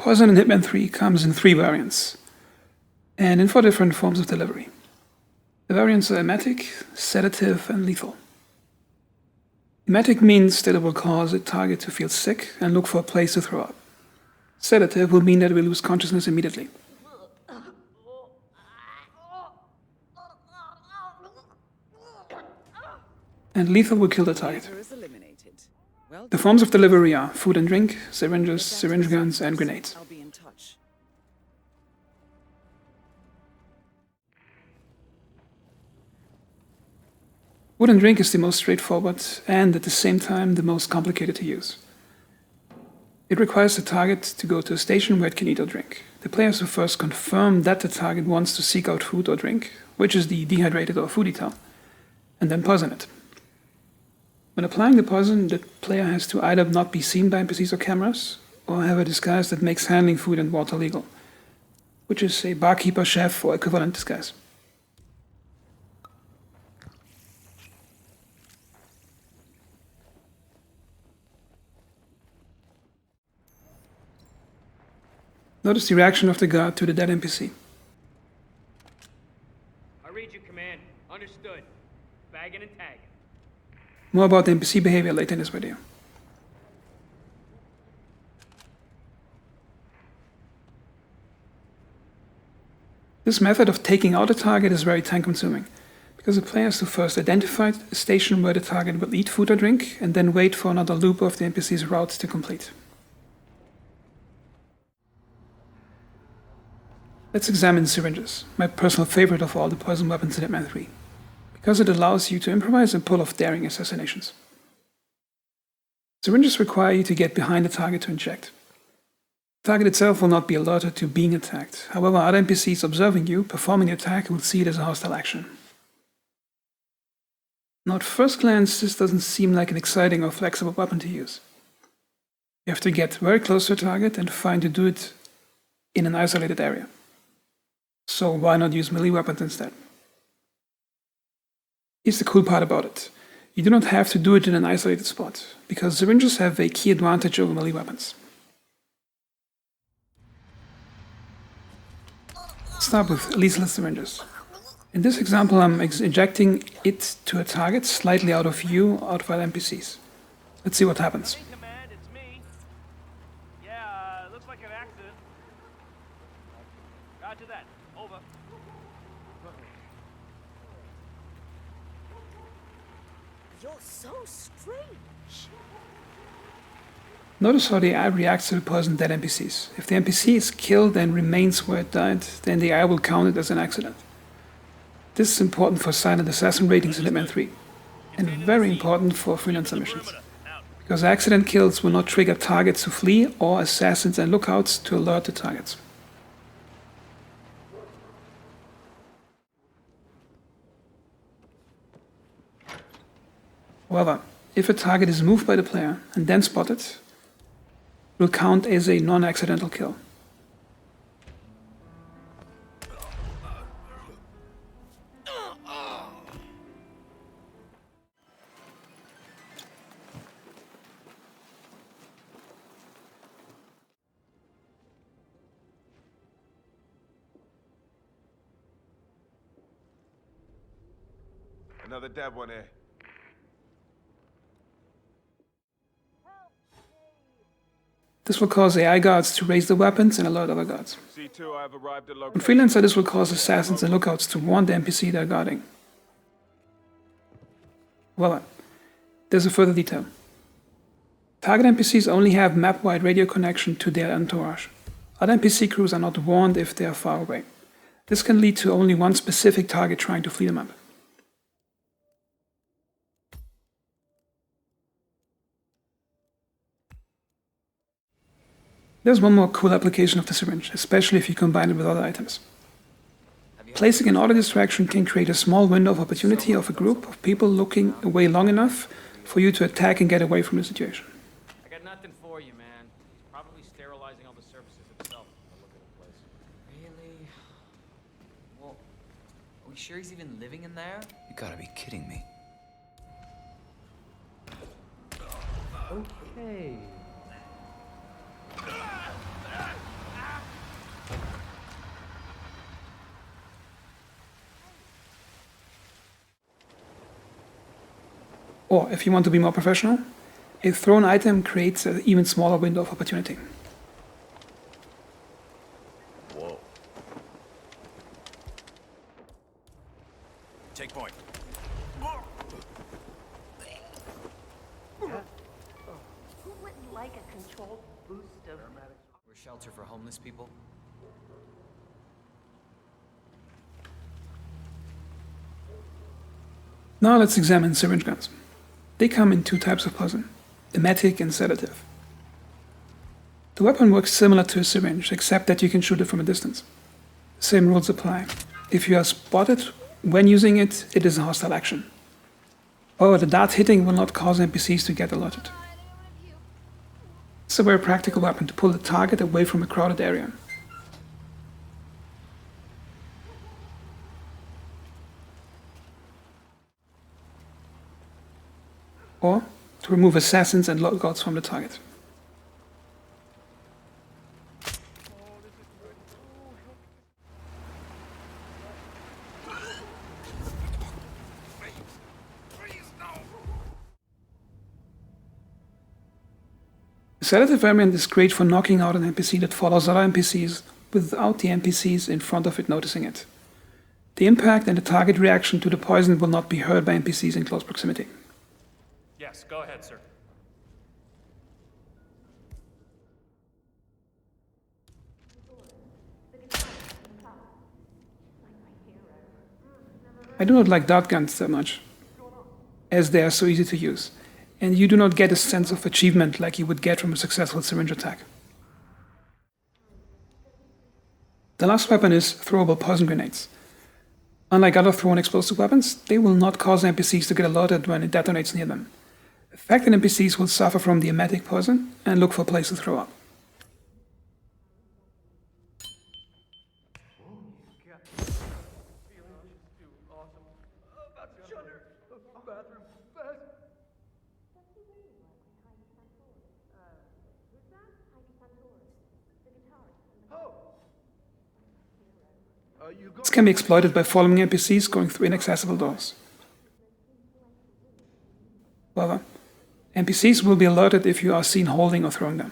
Poison in Hitman 3 comes in 3 variants, and in 4 different forms of delivery. The variants are emetic, sedative, and lethal. Emetic means that it will cause a target to feel sick and look for a place to throw up. Sedative will mean that it will lose consciousness immediately. And lethal will kill the target. The forms of delivery are food and drink, syringes, syringe guns, and grenades. Food and drink is the most straightforward and at the same time the most complicated to use. It requires the target to go to a station where it can eat or drink. The player has to first confirm that the target wants to seek out food or drink, which is the dehydrated or food etal, and then poison it. When applying the poison, the player has to either not be seen by NPCs or cameras, or have a disguise that makes handling food and water legal, which is a barkeeper, chef, or equivalent disguise. Notice the reaction of the guard to the dead NPC. I read you, Command. Understood. Bagging and tagging. More about the NPC behavior later in this video. This method of taking out a target is very time consuming, because the player has to first identify a station where the target will eat food or drink, and then wait for another loop of the NPC's route to complete. Let's examine Syringes, my personal favorite of all the poison weapons in Hitman 3, because it allows you to improvise and pull off daring assassinations. Syringes require you to get behind the target to inject. The target itself will not be alerted to being attacked, however other NPCs observing you performing the attack will see it as a hostile action. Now at first glance this doesn't seem like an exciting or flexible weapon to use. You have to get very close to a target and find to do it in an isolated area. So why not use melee weapons instead? Here's the cool part about it. You do not have to do it in an isolated spot, because syringes have a key advantage over melee weapons. Let's start with lethal syringes. In this example I'm injecting it to a target slightly out of view, out of other NPCs. Let's see what happens. Roger that. Over. You're so strange. Notice how the AI reacts to the poison dead NPCs. If the NPC is killed and remains where it died, then the AI will count it as an accident. This is important for silent assassin ratings in Hitman 3, and very important for freelancer missions, because accident kills will not trigger targets to flee or assassins and lookouts to alert the targets. However, if a target is moved by the player and then spotted, it will count as a non-accidental kill. Another dab one here. This will cause AI guards to raise their weapons and alert other guards. C2, I have arrived at On location. Freelancer, this will cause assassins and lookouts to warn the NPC they're guarding. Well, there's a further detail. Target NPCs only have map-wide radio connection to their entourage. Other NPC crews are not warned if they are far away. This can lead to only one specific target trying to flee the map. There's one more cool application of the syringe, especially if you combine it with other items. Placing an auto distraction can create a small window of opportunity of a group of people looking away long enough for you to attack and get away from the situation. I got nothing for you, man. He's probably sterilizing all the surfaces himself. Look at the place. Really? Well, are we sure he's even living in there? You gotta be kidding me. Okay. Or, if you want to be more professional, a thrown item creates an even smaller window of opportunity. Whoa. Take point. Who wouldn't like a controlled boost of... We're a shelter for homeless people. Now let's examine syringe guns. They come in two types of poison, emetic and sedative. The weapon works similar to a syringe, except that you can shoot it from a distance. Same rules apply. If you are spotted when using it, it is a hostile action. However, the dart hitting will not cause NPCs to get alerted. It's a very practical weapon to pull the target away from a crowded area. Or to remove assassins and lockouts from the target. The sedative variant is great for knocking out an NPC that follows other NPCs without the NPCs in front of it noticing it. The impact and the target reaction to the poison will not be heard by NPCs in close proximity. Yes, go ahead, sir. I do not like dart guns that much, as they are so easy to use, and you do not get a sense of achievement like you would get from a successful syringe attack. The last weapon is throwable poison grenades. Unlike other thrown explosive weapons, they will not cause NPCs to get alerted when it detonates near them. Affected NPCs will suffer from the emetic poison and look for a place to throw up. This can be exploited by following NPCs going through inaccessible doors. However, NPCs will be alerted if you are seen holding or throwing them.